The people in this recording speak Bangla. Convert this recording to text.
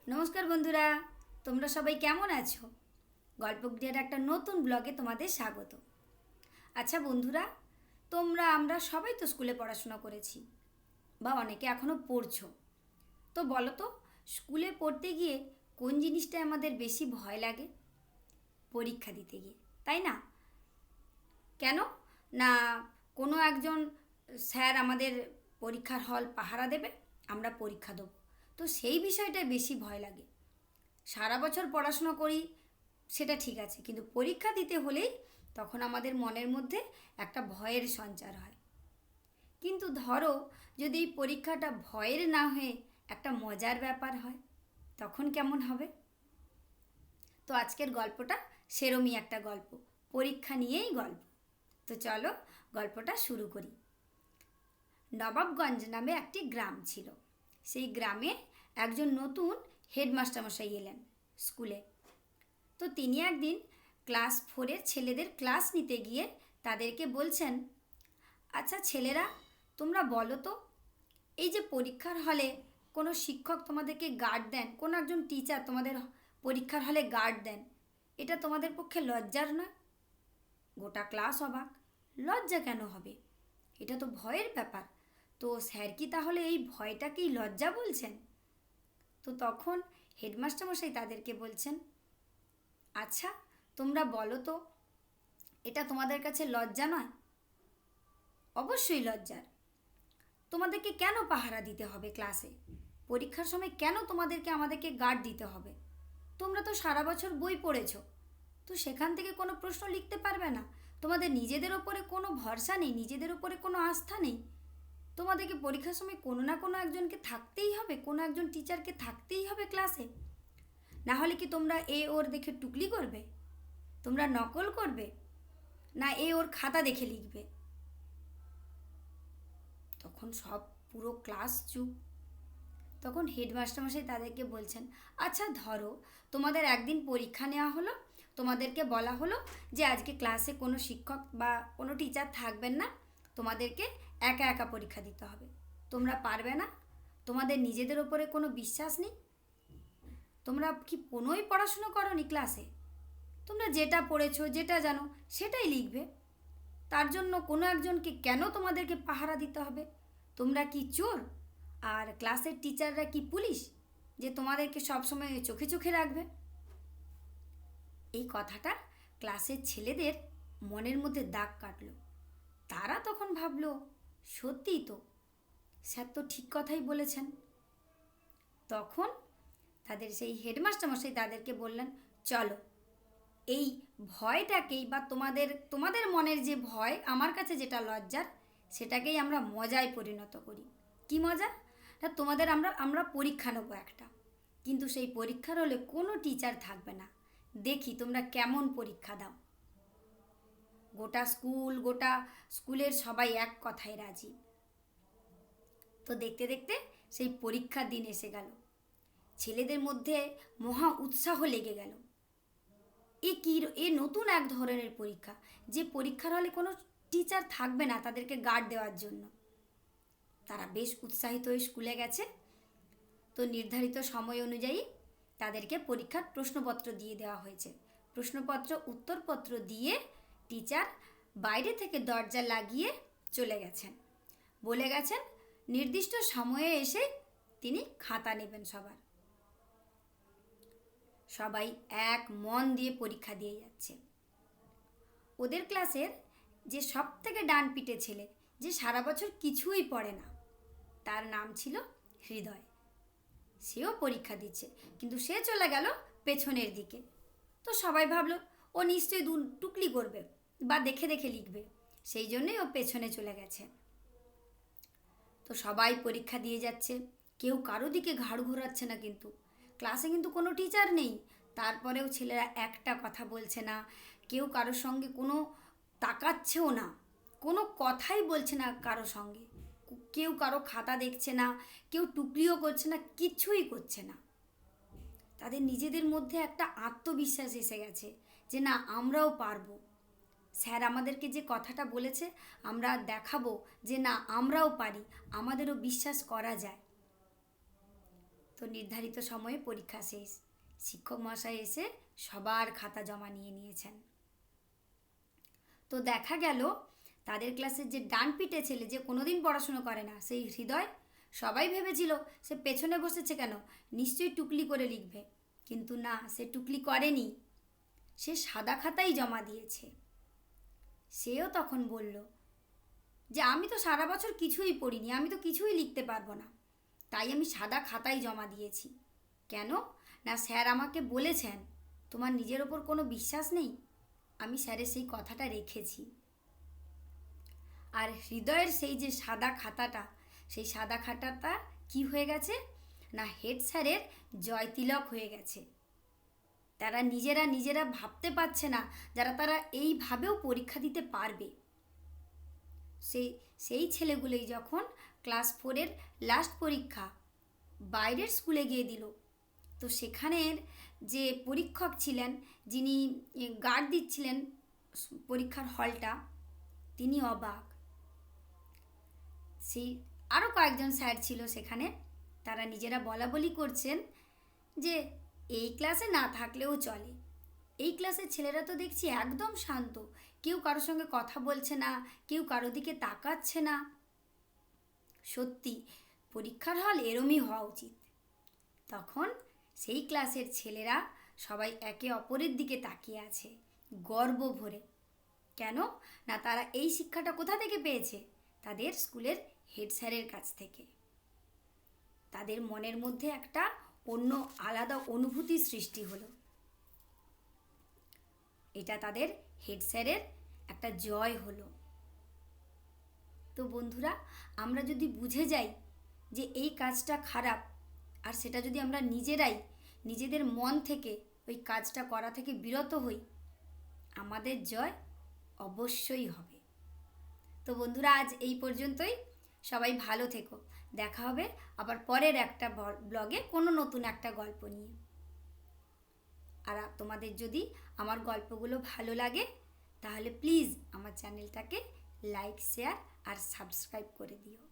নমস্কার বন্ধুরা, তোমরা সবাই কেমন আছো? গল্পক্রিয়ার একটা নতুন ব্লগে তোমাদের স্বাগত। আচ্ছা বন্ধুরা, আমরা সবাই তো স্কুলে পড়াশোনা করেছি বা অনেকে এখনও পড়ছো। তো বলো তো, স্কুলে পড়তে গিয়ে কোন জিনিসটায় আমাদের বেশি ভয় লাগে? পরীক্ষা দিতে গিয়ে, তাই না? কেন না, কোনো একজন স্যার আমাদের পরীক্ষার হল পাহারা দেবে, আমরা পরীক্ষা দেবো, তো সেই বিষয়টায় বেশি ভয় লাগে। সারা বছর পড়াশোনা করি সেটা ঠিক আছে, কিন্তু পরীক্ষা দিতে হলেই তখন আমাদের মনের মধ্যে একটা ভয়ের সঞ্চার হয়। কিন্তু ধরো, যদি এই পরীক্ষাটা ভয়ের না হয়ে একটা মজার ব্যাপার হয়, তখন কেমন হবে? তো আজকের গল্পটা সেরমই একটা গল্প, পরীক্ষা নিয়েই গল্প। তো চলো গল্পটা শুরু করি। নবাবগঞ্জ নামে একটি গ্রাম ছিল। সেই গ্রামে একজন নতুন হেডমাস্টারমশাই এলেন স্কুলে। তো তিনি একদিন ক্লাস 4-এর ছেলেদের ক্লাস নিতে গিয়ে তাদেরকে বলছেন, আচ্ছা ছেলেরা, তোমরা বলো তো, এই যে পরীক্ষার হলে কোনো শিক্ষক তোমাদেরকে গার্ড দেন, কোনো একজন টিচার তোমাদের পরীক্ষার হলে গার্ড দেন, এটা তোমাদের পক্ষে লজ্জার নয়? গোটা ক্লাস অবাক। লজ্জা কেন হবে? এটা তো ভয়ের ব্যাপার। তো স্যার কি তাহলে এই ভয়টাকেই লজ্জা বলছেন? তো তখন হেডমাস্টারমশাই তাদেরকে বলছেন, আচ্ছা তোমরা বলো তো, এটা তোমাদের কাছে লজ্জা নয়? অবশ্যই লজ্জার। তোমাদেরকে কেন পাহারা দিতে হবে ক্লাসে? পরীক্ষার সময় কেন আমাদেরকে গার্ড দিতে হবে? তোমরা তো সারা বছর বই পড়েছো, তো সেখান থেকে কোনো প্রশ্ন লিখতে পারবে না? তোমাদের নিজেদের ওপরে কোনো ভরসা নেই, নিজেদের ওপরে কোনো আস্থা নেই? তোমাদেরকে পরীক্ষার সময় কোনো না কোনো একজনকে থাকতেই হবে, কোনো একজন টিচারকে থাকতেই হবে ক্লাসে। না হলে কি তোমরা এ ওর দেখে টুকলি করবে? তোমরা নকল করবে? না এ ওর খাতা দেখে লিখবে? তখন সব পুরো ক্লাস চুপ। তখন হেডমাস্টারমশাই তাদেরকে বলছেন, আচ্ছা ধরো তোমাদের একদিন পরীক্ষা নেওয়া হলো, তোমাদেরকে বলা হলো যে আজকে ক্লাসে কোনো শিক্ষক বা কোনো টিচার থাকবেন না, তোমাদেরকে একা একা পরীক্ষা দিতে হবে। তোমরা পারবে না? তোমাদের নিজেদের ওপরে কোনো বিশ্বাস নেই? তোমরা কি কোনোই পড়াশুনো করোনি ক্লাসে? তোমরা যেটা পড়েছো, যেটা জানো সেটাই লিখবে। তার জন্য কোনো একজনকে কেন তোমাদেরকে পাহারা দিতে হবে? তোমরা কি চোর? আর ক্লাসের টিচাররা কি পুলিশ যে তোমাদেরকে সবসময় চোখে চোখে রাখবে? এই কথাটা ক্লাসের ছেলেদের মনের মধ্যে দাগ কাটল। তারা তখন ভাবলো, সত্যিই তো, স্যার তো ঠিক কথাই বলেছেন। তখন তাদের সেই হেডমাস্টারমশাই তাদেরকে বললেন, চলো এই ভয়টাকেই বা তোমাদের তোমাদের মনের যে ভয়, আমার কাছে যেটা লজ্জার, সেটাকেই আমরা মজায় পরিণত করি। কি মজা? না, তোমাদের আমরা আমরা পরীক্ষা নেবো একটা, কিন্তু সেই পরীক্ষার হলে কোনো টিচার থাকবে না। দেখি তোমরা কেমন পরীক্ষা দাও। গোটা স্কুলের সবাই এক কথায় রাজি। তো দেখতে দেখতে সেই পরীক্ষার দিন এসে গেল। ছেলেদের মধ্যে মহা উৎসাহ লেগে গেল। এ কী, এ নতুন এক ধরনের পরীক্ষা, যে পরীক্ষার হলে কোনো টিচার থাকবে না তাদেরকে গার্ড দেওয়ার জন্য। তারা বেশ উৎসাহিত হয়ে স্কুলে গেছে। তো নির্ধারিত সময় অনুযায়ী তাদেরকে পরীক্ষার প্রশ্নপত্র দিয়ে দেওয়া হয়েছে। প্রশ্নপত্র উত্তরপত্র দিয়ে টিচার বাইরে থেকে দরজা লাগিয়ে চলে গেছেন। বলে গেছেন নির্দিষ্ট সময়ে এসে তিনি খাতা নেবেন সবার। সবাই এক মন দিয়ে পরীক্ষা দিয়ে যাচ্ছে। ওদের ক্লাসের যে সব থেকে ডান পিটে ছেলে, যে সারা বছর কিছুই পড়ে না, তার নাম ছিল হৃদয়। সেও পরীক্ষা দিচ্ছে, কিন্তু সে চলে গেল পেছনের দিকে। তো সবাই ভাবলো ও নিশ্চয়ই টুকলি করবে বা দেখে দেখে লিখবে, সেই জন্যই ও পেছনে চলে গেছে। তো সবাই পরীক্ষা দিয়ে যাচ্ছে, কেউ কারো দিকে ঘাড় ঘোরাচ্ছে না, কিন্তু ক্লাসে কিন্তু কোনো টিচার নেই। তারপরেও ছেলেরা একটা কথা বলছে না, কেউ কারোর সঙ্গে কোনো তাকাচ্ছেও না, কোনো কথাই বলছে না কারো সঙ্গে। কেউ কারো খাতা দেখছে না, কেউ টুকলিও করছে না, কিচ্ছুই করছে না। তাদের নিজেদের মধ্যে একটা আত্মবিশ্বাস এসে গেছে যে না, আমরাও পারবো। স্যার আমাদেরকে যে কথাটা বলেছে, আমরা দেখাবো যে না, আমরাও পারি, আমাদেরও বিশ্বাস করা যায়। তো তো নির্ধারিত সময়ে পরীক্ষা শেষ। শিক্ষক মহাশয় এসে সবার খাতা জমা নিয়ে নিয়েছেন। তো দেখা গেল তাদের ক্লাসের যে ডান পিঠে ছেলে, যে কোনোদিন পড়াশুনো করে না, সেই হৃদয়, সবাই ভেবেছিল সে পেছনে বসেছে কেন, নিশ্চয়ই টুকলি করে লিখবে। কিন্তু না, সে টুকলি করেনি, সে সাদা খাতাই জমা দিয়েছে। সেও তখন বলল যে আমি তো সারা বছর কিছুই পড়িনি, আমি তো কিছুই লিখতে পারবো না, তাই আমি সাদা খাতাই জমা দিয়েছি। কেন না, স্যার আমাকে বলেছেন তোমার নিজের ওপর কোনো বিশ্বাস নেই, আমি স্যারের সেই কথাটা রেখেছি। আর হৃদয়ের সেই যে সাদা খাতাটা, সেই সাদা খাতাটা কি হয়ে গেছে না, হেড স্যারের জয়তিলক হয়ে গেছে। তারা নিজেরা ভাবতে পারছে না যারা তারা এইভাবেও পরীক্ষা দিতে পারবে। সেই ছেলেগুলোই যখন ক্লাস 4-এর লাস্ট পরীক্ষা বাইরের স্কুলে গিয়ে দিল, তো সেখানের যে পরীক্ষক ছিলেন, যিনি গার্ড দিচ্ছিলেন পরীক্ষার হলটা, তিনি অবাক। সেই আরও কয়েকজন স্যার ছিল সেখানে, তারা নিজেরা বলা বলি করছেন যে এই ক্লাসে না থাকলেও চলে, এই ক্লাসের ছেলেরা তো দেখছি একদম শান্ত, কেউ কারোর সঙ্গে কথা বলছে না, কেউ কারো দিকে তাকাচ্ছে না। সত্যি পরীক্ষার হল এরমই হওয়া উচিত। তখন সেই ক্লাসের ছেলেরা সবাই একে অপরের দিকে তাকিয়ে আছে গর্ব ভরে। কেন না, তারা এই শিক্ষাটা কোথা থেকে পেয়েছে, তাদের স্কুলের হেড স্যারের কাছ থেকে। তাদের মনের মধ্যে একটা অন্য আলাদা অনুভূতি সৃষ্টি হলো। এটা তাদের হেড স্যারের একটা জয় হলো। তো বন্ধুরা, আমরা যদি বুঝে যাই যে এই কাজটা খারাপ, আর সেটা যদি আমরা নিজেরাই নিজেদের মন থেকে ওই কাজটা করা থেকে বিরত হই, আমাদের জয় অবশ্যই হবে। তো বন্ধুরা, আজ এই পর্যন্তই। সবাই ভালো থেকো। দেখা হবে আবার পরের একটা ব্লগে কোনো নতুন একটা গল্প নিয়ে। আর তোমাদের যদি আমার গল্পগুলো ভালো লাগে তাহলে প্লিজ আমার চ্যানেলটাকে লাইক, শেয়ার আর সাবস্ক্রাইব করে দিও।